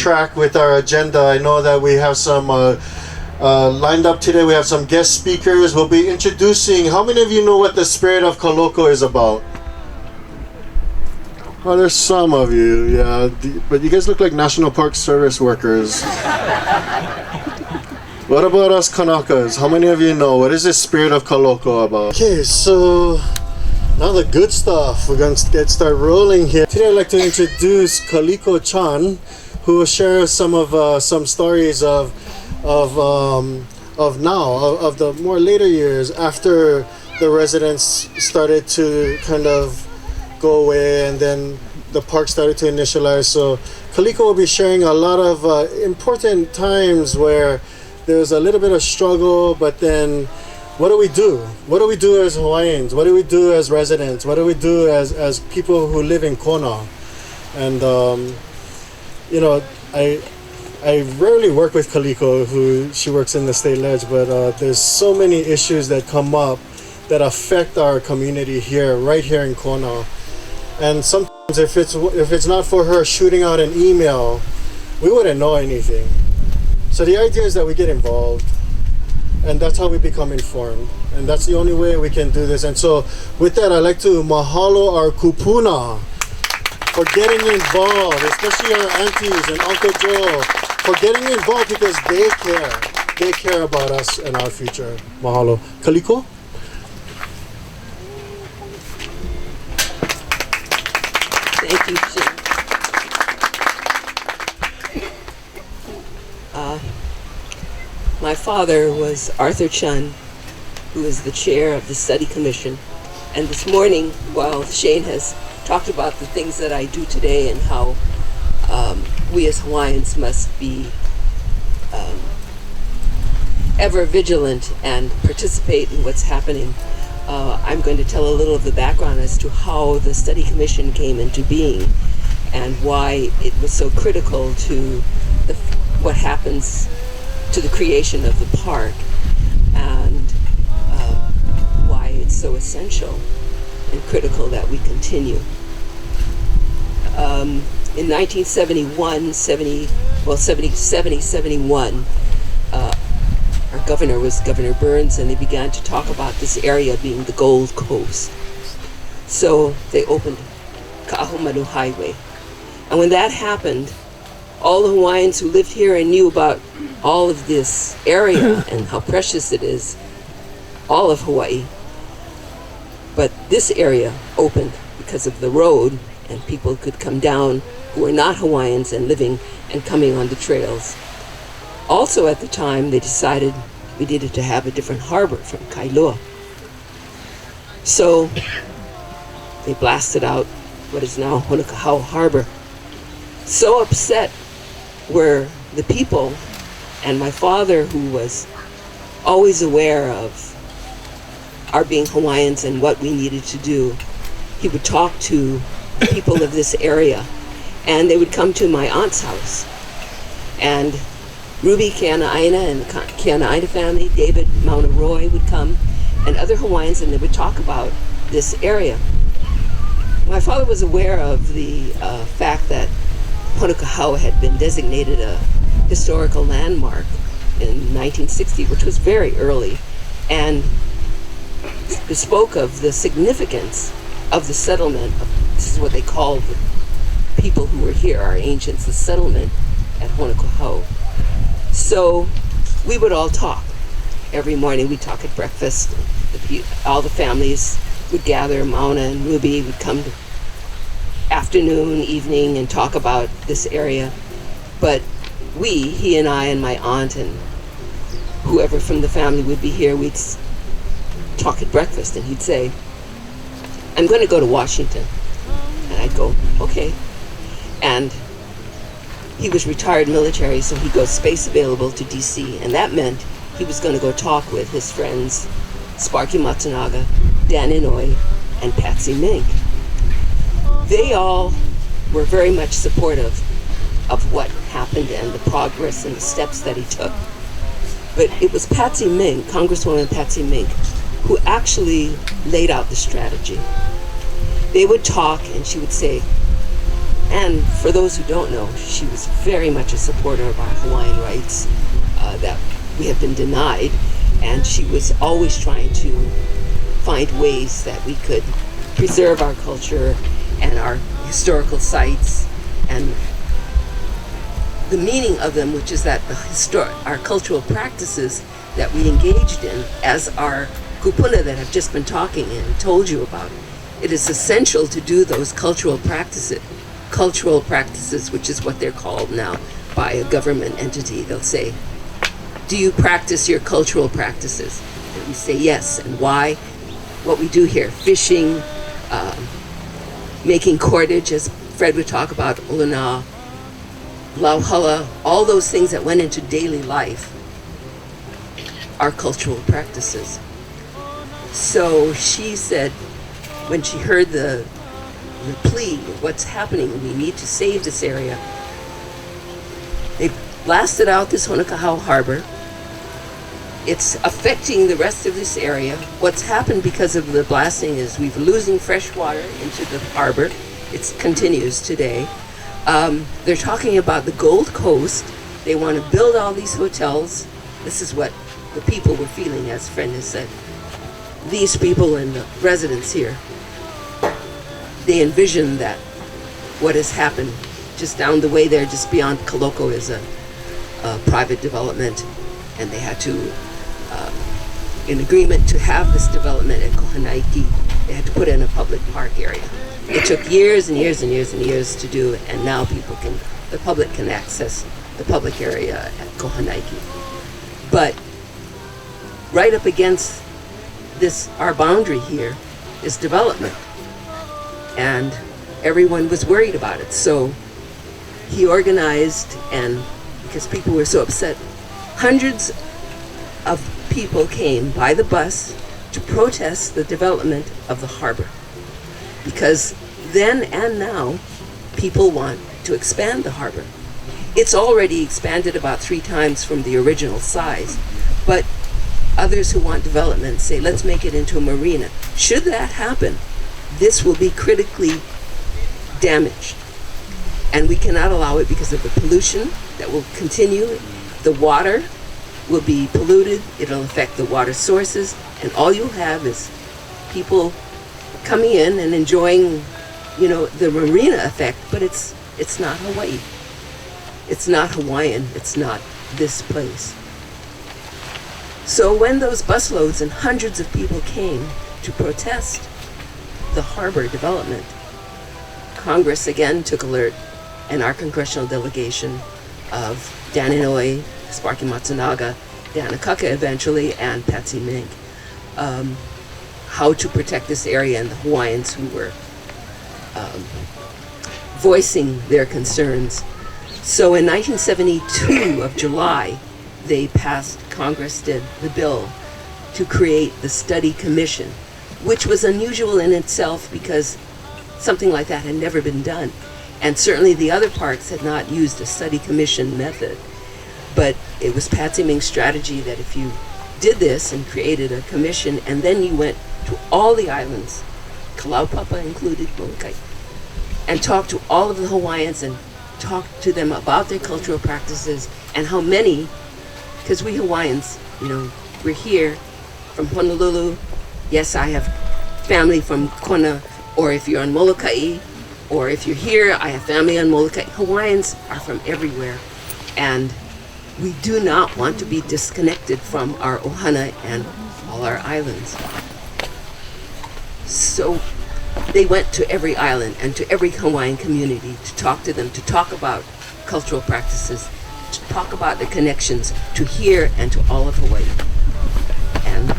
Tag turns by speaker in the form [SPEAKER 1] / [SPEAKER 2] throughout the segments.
[SPEAKER 1] track with our agenda. I know that we have some lined up today. We have some guest speakers. We'll be introducing. How many of you know what the Spirit of Kaloko is about? Oh, there's some of you, yeah. But you guys look like National Park Service workers. What about us Kanakas? How many of you know? What is the Spirit of Kaloko about? Okay, so now the good stuff. We're going to start rolling here. Today I'd like to introduce Kaliko-chan, who will share some stories of the more later years after the residents started to kind of go away and then the park started to initialize. So Kaliko will be sharing a lot of important times where there's a little bit of struggle, but then what do we do? What do we do as Hawaiians? What do we do as residents? What do we do as people who live in Kona? And I rarely work with Kaliko, she works in the State Ledge, but there's so many issues that come up that affect our community here, right here in Kona. And sometimes if it's not for her shooting out an email, we wouldn't know anything. So the idea is that we get involved, and that's how we become informed. And that's the only way we can do this. And so with that, I'd like to mahalo our kupuna for getting involved, especially our aunties and Uncle Joe, for getting involved because they care. They care about us and our future. Mahalo. Kaliko?
[SPEAKER 2] Thank you, Jim. My father was Arthur Chun, who is the chair of the study commission. And this morning, while Shane has talked about the things that I do today and how we as Hawaiians must be ever vigilant and participate in what's happening, I'm going to tell a little of the background as to how the study commission came into being and why it was so critical to what happens to the creation of the park, and why it's so essential and critical that we continue. In 1971, 71, our governor was Governor Burns, and they began to talk about this area being the Gold Coast. So they opened Ka'ahumanu Highway. And when that happened, all the Hawaiians who lived here and knew about all of this area and how precious it is, all of Hawaii, but this area opened because of the road, and people could come down who were not Hawaiians and living and coming on the trails. Also at the time, they decided we needed to have a different harbor from Kailua. So they blasted out what is now Honokahau Harbor. So upset were the people, and my father, who was always aware of our being Hawaiians and what we needed to do, he would talk to the people of this area, and they would come to my aunt's house. And Ruby Keanaaina and the Keanaaina family, David Mauna Roy would come, and other Hawaiians, and they would talk about this area. My father was aware of the fact that Honokahau had been designated a historical landmark in 1960, which was very early, and spoke of the significance of the settlement. This is what they called the people who were here, our ancients, the settlement at Honokahau. So we would all talk. Every morning we'd talk at breakfast. All the families would gather. Mauna and Ruby would come to afternoon, evening, and talk about this area. But he and I and my aunt and whoever from the family would be here, we'd talk at breakfast, and he'd say, "I'm going to go to Washington." And I'd go, "Okay." And he was retired military, so he'd go space available to DC, and that meant he was going to go talk with his friends Sparky Matsunaga, Dan Inouye, and Patsy Mink. They all were very much supportive of what happened and the progress and the steps that he took. But it was Patsy Mink, Congresswoman Patsy Mink, who actually laid out the strategy. They would talk, and she would say, And for those who don't know, she was very much a supporter of our Hawaiian rights that we have been denied, and she was always trying to find ways that we could preserve our culture and our historical sites and the meaning of them, which is that our cultural practices that we engaged in as our kupuna that I've just been talking and told you about. It is essential to do those cultural practices, which is what they're called now by a government entity. They'll say, do you practice your cultural practices? And we say yes. And why? What we do here, fishing, making cordage, as Fred would talk about, ulana, lauhala, all those things that went into daily life are cultural practices. So she said, when she heard the plea of what's happening, we need to save this area, they blasted out this Honokahau Harbor. It's affecting the rest of this area. What's happened because of the blasting is we're losing fresh water into the harbor. It continues today. They're talking about the Gold Coast. They want to build all these hotels. This is what the people were feeling, as Fred has said. These people and the residents here, they envision that what has happened just down the way there, just beyond Kaloko, is a private development, and they had to, in agreement to have this development at Kohanaiki, they had to put in a public park area. It took years and years and years and years to do it, and now the public can access the public area at Kohanaiki. But right up against our boundary here is development, and everyone was worried about it. So he organized, and because people were so upset, hundreds of people came by the bus to protest the development of the harbor, because then and now people want to expand the harbor. It's already expanded about 3 times from the original size, but others who want development say, let's make it into a marina. Should that happen, this will be critically damaged, and we cannot allow it because of the pollution that will continue. The water will be polluted, it'll affect the water sources, and all you'll have is people coming in and enjoying, the marina effect, but it's not Hawaii. It's not Hawaiian, it's not this place. So when those busloads and hundreds of people came to protest the harbor development, Congress again took alert, and our congressional delegation of Dan Inouye, Sparky Matsunaga, Dan Akaka eventually, and Patsy Mink, how to protect this area, and the Hawaiians who were voicing their concerns. So in 1972 of July, Congress did the bill to create the study commission, which was unusual in itself because something like that had never been done. And certainly the other parks had not used a study commission method. But it was Patsy Ming's strategy that if you did this and created a commission, and then you went to all the islands, Kalaupapa included, Molokai, and talked to all of the Hawaiians and talked to them about their cultural practices and how many, because we Hawaiians, we're here from Honolulu. Yes, I have family from Kona, or if you're on Molokai, or if you're here, I have family on Molokai. Hawaiians are from everywhere, and we do not want to be disconnected from our ohana and all our islands. So they went to every island and to every Hawaiian community to talk to them, to talk about cultural practices, to talk about the connections to here and to all of Hawaii. And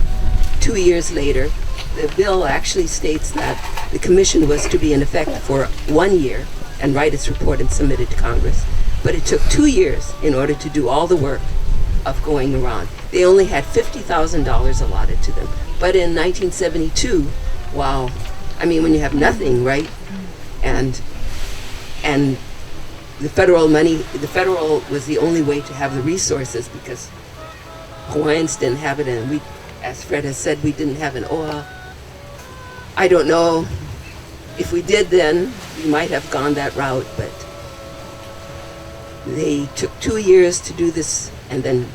[SPEAKER 2] 2 years later, the bill actually states that the commission was to be in effect for 1 year and write its report and submit it to Congress. But it took 2 years in order to do all the work of going around. They only had $50,000 allotted to them. But in 1972, wow, when you have nothing, right? And the federal was the only way to have the resources because Hawaiians didn't have it, and we, as Fred has said, we didn't have an OHA. I don't know If we did then, we might have gone that route, but they took 2 years to do this and then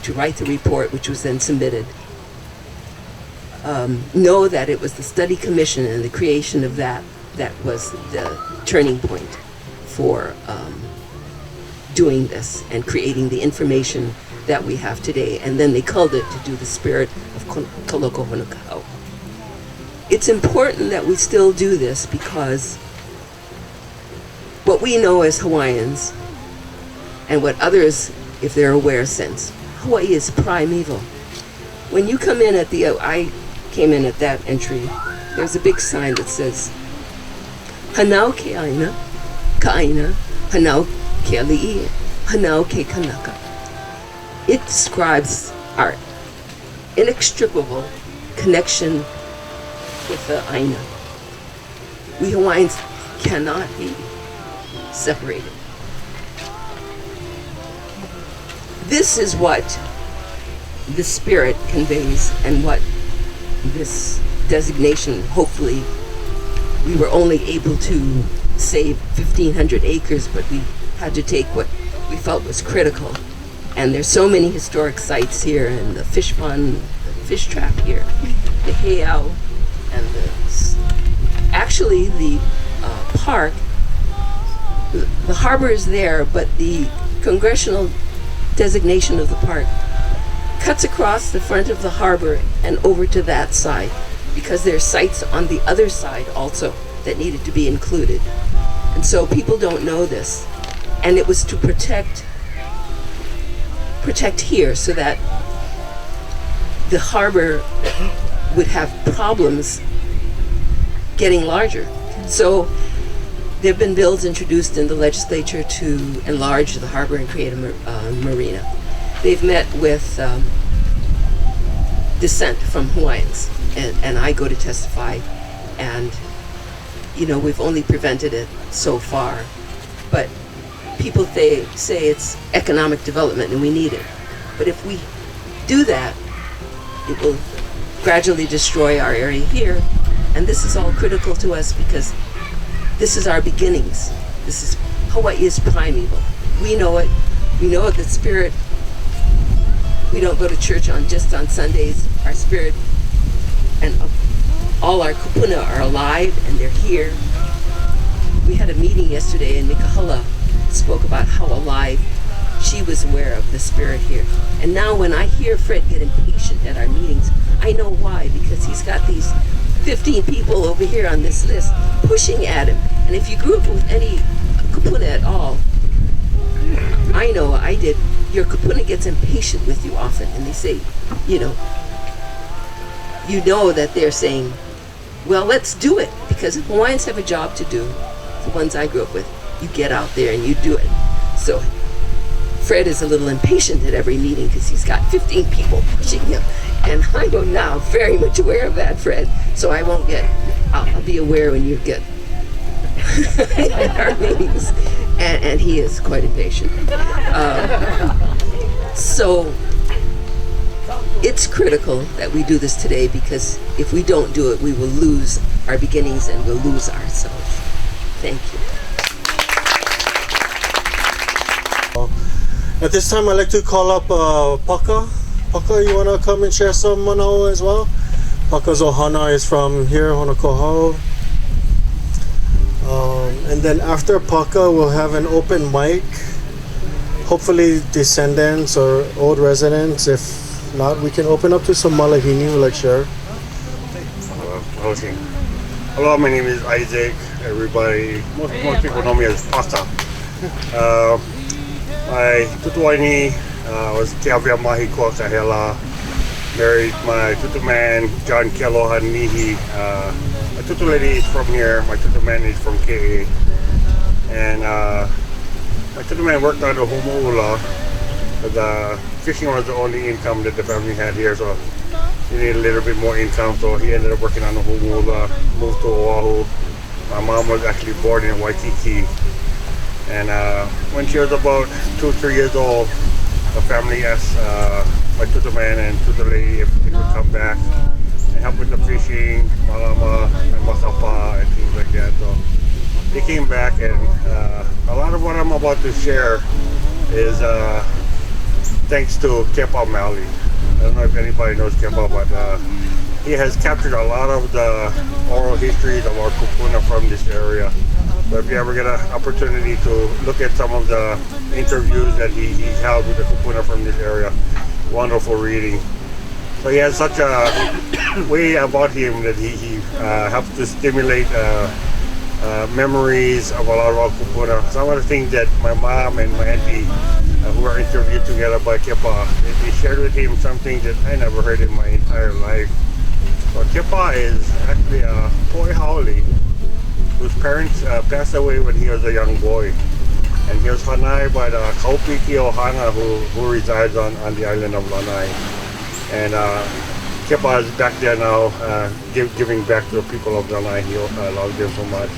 [SPEAKER 2] to write the report, which was then submitted. Know that it was the study commission and the creation of that was the turning point for doing this and creating the information that we have today. And then they culled it to do the spirit of Kaloko Honokau. It's important that we still do this because what we know as Hawaiians and what others, if they're aware, sense, Hawaii is primeval. When you come in I came in at that entry, there's a big sign that says, Hanau ke aina, ka aina, hanau ke ali'i, hanau ke kanaka. It describes our inextricable connection with the aina. We Hawaiians cannot be separated. This is what the spirit conveys and what this designation, hopefully, we were only able to save 1,500 acres, but we had to take what we felt was critical. And there's so many historic sites here, and the fish pond, the fish trap here, the heiau, and actually the park, the harbor is there, but the congressional designation of the park cuts across the front of the harbor and over to that side, because there are sites on the other side also that needed to be included. And so people don't know this. And it was to protect here so that the harbor would have problems getting larger. So there have been bills introduced in the legislature to enlarge the harbor and create a marina. They've met with dissent from Hawaiians, and I go to testify, and we've only prevented it so far, but people say it's economic development and we need it. But if we do that, it will gradually destroy our area here, and this is all critical to us because this is our beginnings. Hawaii is primeval. We know it. We know the spirit. We don't go to church just on Sundays. Our spirit and all our kupuna are alive and they're here. We had a meeting yesterday and Nikahala spoke about how alive she was aware of the spirit here. And now when I hear Fred get impatient at our meetings, I know why, because he's got these 15 people over here on this list pushing at him. And if you grew up with any kupuna at all, I know I did, your kupuna gets impatient with you often, and they say, you know that they're saying, well, let's do it, because if Hawaiians have a job to do, the ones I grew up with, you get out there and you do it. So Fred is a little impatient at every meeting because he's got 15 people pushing him, and I am now very much aware of that, Fred. So I'll be aware when you get at our meetings, and he is quite impatient. So it's critical that we do this today, because if we don't do it, we will lose our beginnings and we'll lose ourselves. Thank you.
[SPEAKER 1] At this time, I'd like to call up Paka. Paka, you want to come and share some manao as well? Paka's ohana is from here, Honokohau. And then after Paka, we'll have an open mic. Hopefully descendants or old residents. If not, we can open up to some malahini who like share.
[SPEAKER 3] Okay. Hello, my name is Isaac. Everybody, most people know me as Paka. My tutuaini was Tiavia Mahi Kuakahela. Married my tutu man, John Kealoha Nihi. My tutu lady is from here. My tutu man is from KA. And my tutu man worked on the Humu'ula. The fishing was the only income that the family had here, so he needed a little bit more income. So he ended up working on the Humu'ula, moved to Oahu. My mom was actually born in Waikiki. And when she was about 2-3 years old, the family asked my tutu man and tutu lady if they could come back and help with the fishing, malama and masapa and things like came back, and a lot of what I'm about to share is thanks to Kepa Mali. I don't know if anybody knows Kepa, but he has captured a lot of the oral histories of our kupuna from this area. So if you ever get an opportunity to look at some of the interviews that he held with the kupuna from this area, wonderful reading. So he has such a way about him that he helps to stimulate memories of a lot of our kupuna. Some of the things that my mom and my auntie, who were interviewed together by Kepa, they shared with him something that I never heard in my entire life. So Kepa is actually a Poi Haole whose parents passed away when he was a young boy. And he was hanai by the Kaupiki Ohana who resides on the island of Lanai. And Kepa is back there now, giving back to the people of Lanai. He loves them so much.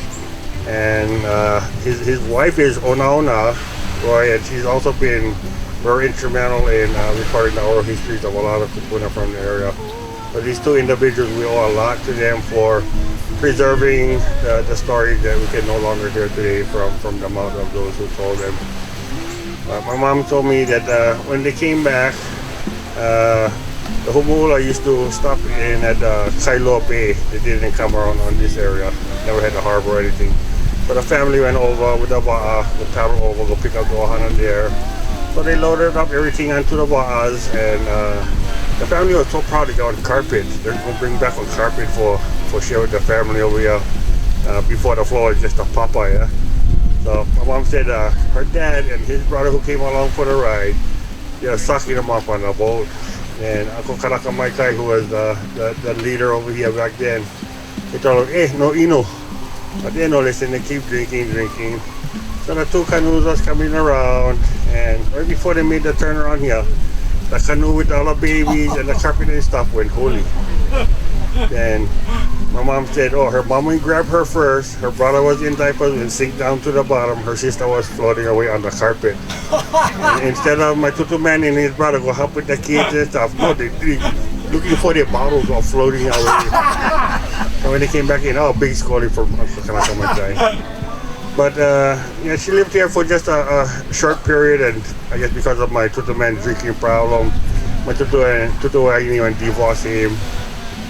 [SPEAKER 3] And his wife is Onaona Roy, and she's also been very instrumental in recording the oral histories of a lot of kupuna from the area. So these two individuals, we owe a lot to them for preserving the stories that we can no longer hear today from the mouth of those who told them. My mom told me that when they came back, the Humula used to stop in at Kailua Bay. They didn't come around on this area, never had a harbor or anything. But the family went over with the ba'a, the paddle over, go pick up the ohana there. So they loaded up everything onto the ba'as, and the family was so proud to get on carpet. They're going to bring back on carpet for share with the family over here. Before the floor was just a papa, yeah. So my mom said her dad and his brother who came along for the ride, they were sucking them up on the boat. And Uncle Kanaka Maikai, who was the leader over here back then, he told him, no ino. But they no listen, they keep drinking. So the two canoes was coming around, and right before they made the turn around here, the canoe with all the babies and the carpet and stuff went holy. Then my mom said, her mom went grab her first, her brother was in diapers and sink down to the bottom, her sister was floating away on the carpet. And instead of my tutu man and his brother go help with the kids and stuff, no, they looking for their bottles all floating away. And when they came back in, big scolding from Uncle Kanaka Maikai. But yeah, she lived here for just a short period, and I guess because of my tutu man drinking problem, my tutu and divorced him.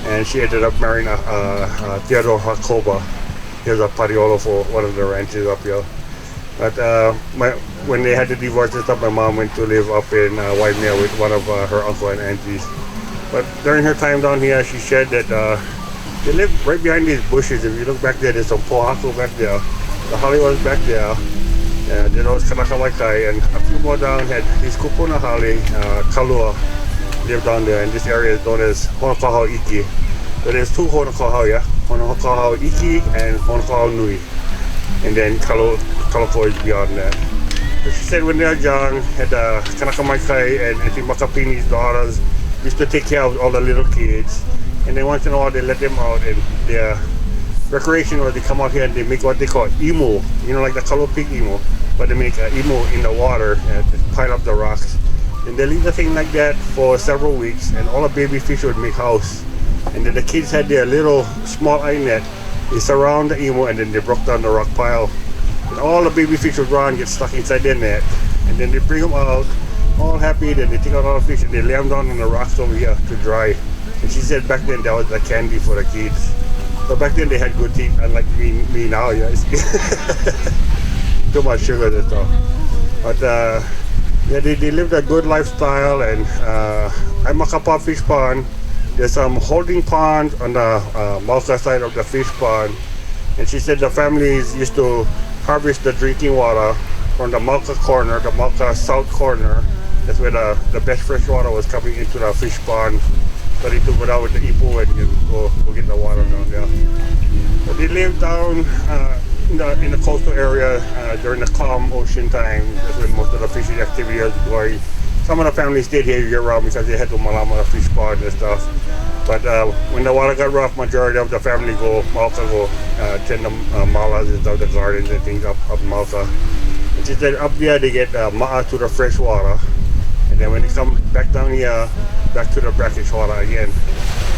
[SPEAKER 3] And she ended up marrying Theodore Hakoba. He was a pariolo for one of the ranches up here. But when they had the divorce and stuff, my mom went to live up in Waimea with one of her uncle and aunties. But during her time down here, she shared that they lived right behind these bushes. If you look back there, there's some pohaku back there. The Hollywood's back there. There was Kanaka Maikai, and a few more down had these kupuna hale, Kalua, lived down there, and this area is known as Honokahau Iki. So there's two Honokahau, yeah? Honokahau Iki and Honokahau Nui. And then Kaloko is beyond that. So she said when they were young, had Kanaka Maikai and Auntie Makapini's daughters used to take care of all the little kids. And then once in a while they let them out, and their recreation was they come out here and they make what they call imo. You know, like the Kalopik imo. But they make imo in the water and just pile up the rocks. And they leave the thing like that for several weeks, and all the baby fish would make house. And then the kids had their little small eye net. They surround the imo, and then they broke down the rock pile. And all the baby fish would run, get stuck inside their net. And then they bring them out, all happy. Then they take out all the fish and they lay them down on the rocks over here to dry. And she said back then that was the candy for the kids. So back then they had good teeth, unlike me now, yes. Too much sugar and stuff. But yeah, they lived a good lifestyle, and at Makapa Fish Pond, there's some holding ponds on the Malka side of the fish pond. And she said the families used to harvest the drinking water from the Malka corner, the Malka south corner. That's where the best fresh water was coming into the fish pond. So they took it out with the ipo and go get the water down there. So they lived down in the coastal area during the calm ocean time. That's when most of the fishing activity was going. Some of the families stayed here year round because they had to malama the fish pond and stuff. But when the water got rough, majority of the family Malka go tend the malas and stuff, the gardens and things up Malka. And she said up there they get ma'a to the fresh water. And then when they come back down here, back to the brackish water again.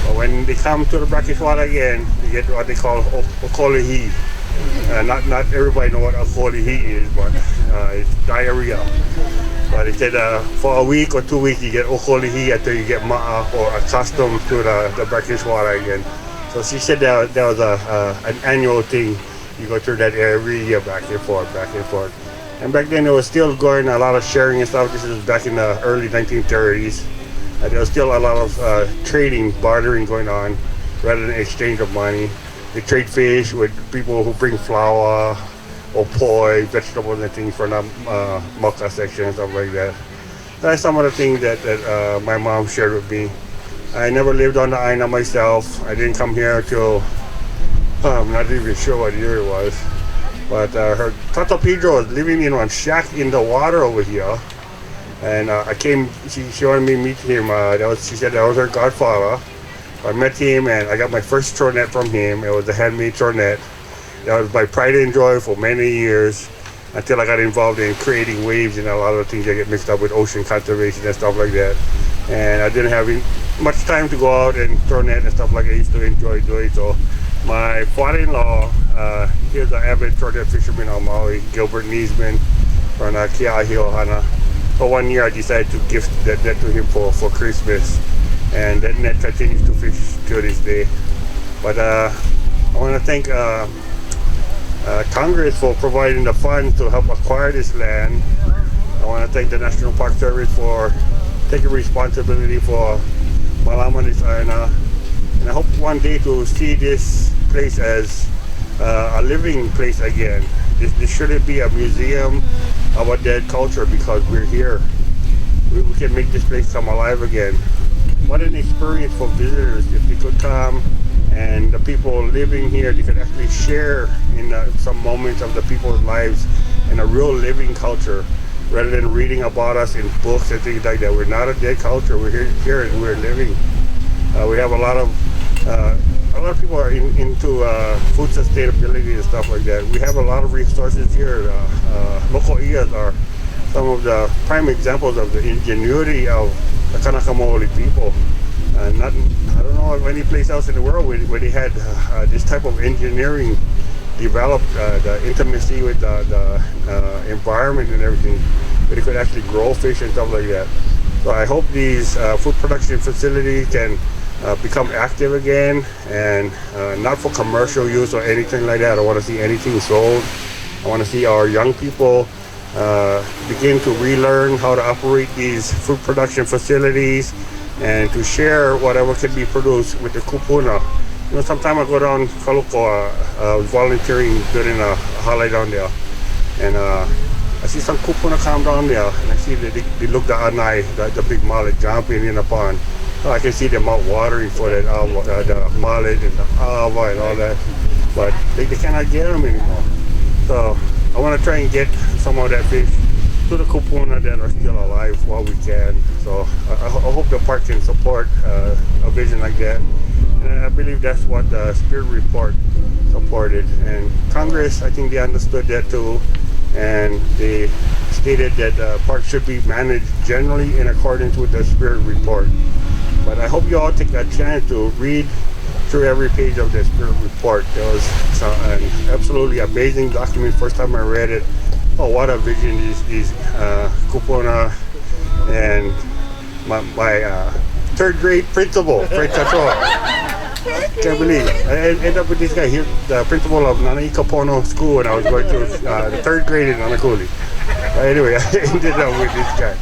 [SPEAKER 3] But when they come to the brackish water again, they get what they call okolihi. Not everybody know what alcoholihi is, but it's diarrhea. But he said for a week or 2 weeks you get alcoholihi until you get ma'a or accustomed to the brackish water again. So she said that was an annual thing. You go through that every year, back and forth, back and forth. And back then it was still going a lot of sharing and stuff. This is back in the early 1930s. There was still a lot of trading, bartering going on rather than exchange of money. They trade fish with people who bring flour or poi, vegetables and things from the Mocha section and stuff like that. That's some of the things that my mom shared with me. I never lived on the Aina myself. I didn't come here till, I'm not even sure what year it was. But her Tata Pedro was living in one shack in the water over here. And I came, she wanted me to meet him. She said that was her godfather. I met him and I got my first chornet from him. It was a handmade chornet. That was my pride and joy for many years until I got involved in creating waves and a lot of things that get mixed up with ocean conservation and stuff like that. And I didn't have much time to go out and throw net and stuff like I used to enjoy doing. So my father-in-law, he's an avid chornet fisherman on Maui, Gilbert Niesman from Kiahi Ohana. For 1 year I decided to gift that net to him for Christmas. And that net continues to fish to this day. But I want to thank Congress for providing the funds to help acquire this land. I want to thank the National Park Service for taking responsibility for Malamanis Aina. And I hope one day to see this place as a living place again. This shouldn't be a museum of a dead culture because we're here. We can make this place come alive again. What an experience for visitors if they could come and the people living here, they could actually share in some moments of the people's lives in a real living culture rather than reading about us in books and things like that. We're not a dead culture. We're here and we're living. We have a lot of people are into food sustainability and stuff like that. We have a lot of resources here. Local ias are some of the prime examples of the ingenuity of the Kanaka Maoli people. I don't know of any place else in the world where they had this type of engineering developed, the intimacy with the environment and everything, where they could actually grow fish and stuff like that. So I hope these food production facilities can become active again and not for commercial use or anything like that. I don't want to see anything sold. I want to see our young people begin to relearn how to operate these food production facilities and to share whatever can be produced with the kupuna. You know, sometime I go down Kaluko, volunteering during a holiday down there, and I see some kupuna come down there, and I see they look the anai, the big mullet jumping in the pond. So I can see them out watering for that the mullet and the ava and all that, but they cannot get them anymore. So I want to try and get some of that fish to the kupuna that are still alive while we can. So I hope the park can support a vision like that. And I believe that's what the Spirit Report supported. And Congress, I think they understood that too. And they stated that the park should be managed generally in accordance with the Spirit Report. But I hope you all take a chance to read through every page of the Spirit Report. It was an absolutely amazing document. First time I read it, oh, what a vision these kupuna and my third grade principal, Fred Catroa. Can't believe it. I ended up with this guy. He's the principal of Nana'i Kapono School when I was going through the third grade in Nanakuli. Anyway, I ended up with this guy.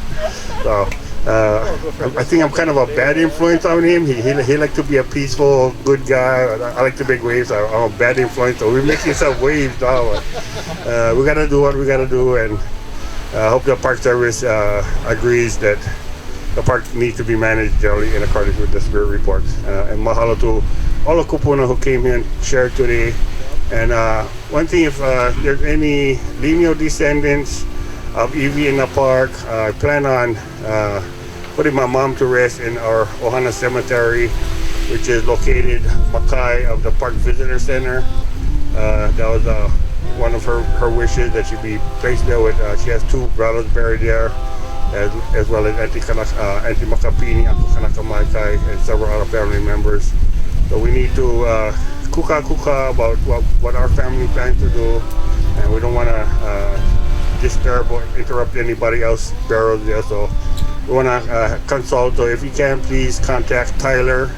[SPEAKER 3] So I think I'm kind of a bad influence on him. He like to be a peaceful, good guy. I like to make waves. I'm a bad influence. So we're making some waves now. We gotta do what we gotta do, and I hope the Park Service agrees that the park needs to be managed generally in accordance with the Spirit Report. And mahalo to all the kupuna who came here and shared today. And one thing, if there's any lineal descendants of Evie in the park, I plan on putting my mom to rest in our Ohana Cemetery, which is located Makai of the Park Visitor Center. That was one of her wishes, that she be placed there with, she has two brothers buried there, as well as Auntie Makapini, Uncle Kanaka Maikai, and several other family members. So we need to kuka about what our family plans to do, and we don't want to disturb or interrupt anybody else burial there. So we want to consult. So if you can, please contact Tyler,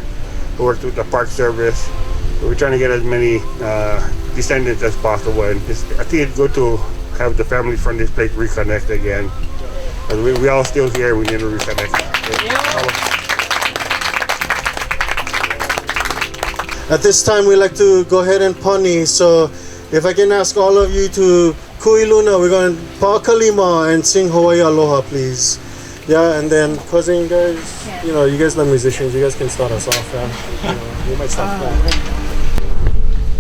[SPEAKER 3] who works with the Park Service. We're trying to get as many descendants as possible, and I think it's good to have the family from this place reconnect again. We all still here. We need to reconnect.
[SPEAKER 1] At this time, we like to go ahead and puni. So, if I can ask all of you to Kui Luna, we're going to pa kalima and sing Hawaii Aloha, please. Yeah, and then cousin guys, you guys are musicians. You guys can start us off. We might start that.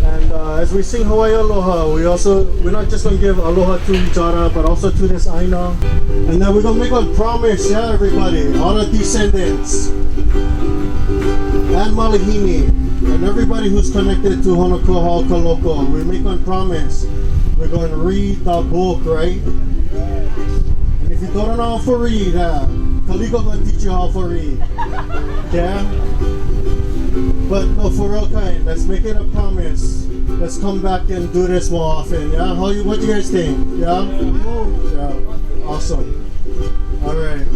[SPEAKER 1] And as we sing Hawaii Aloha, we're not just going to give aloha to Jara, but also to this Aina. And then we're going to make a promise, yeah, everybody, all the descendants, and Malihini, and everybody who's connected to Honokoha Kaloko. We make one promise. We're going to read the book, right? And if you don't know how to read, Kaliko going to teach you how to read. Yeah? But no, for real kind, let's make it a promise. Let's come back and do this more often. Yeah? What do you guys think? Yeah? Yeah. Awesome. All right.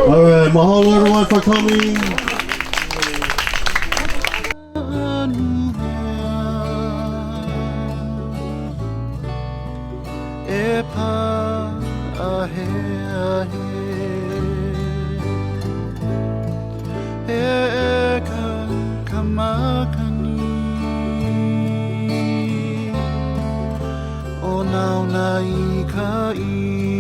[SPEAKER 1] Alright, mahalo everyone for coming.
[SPEAKER 4] O nau nai ka i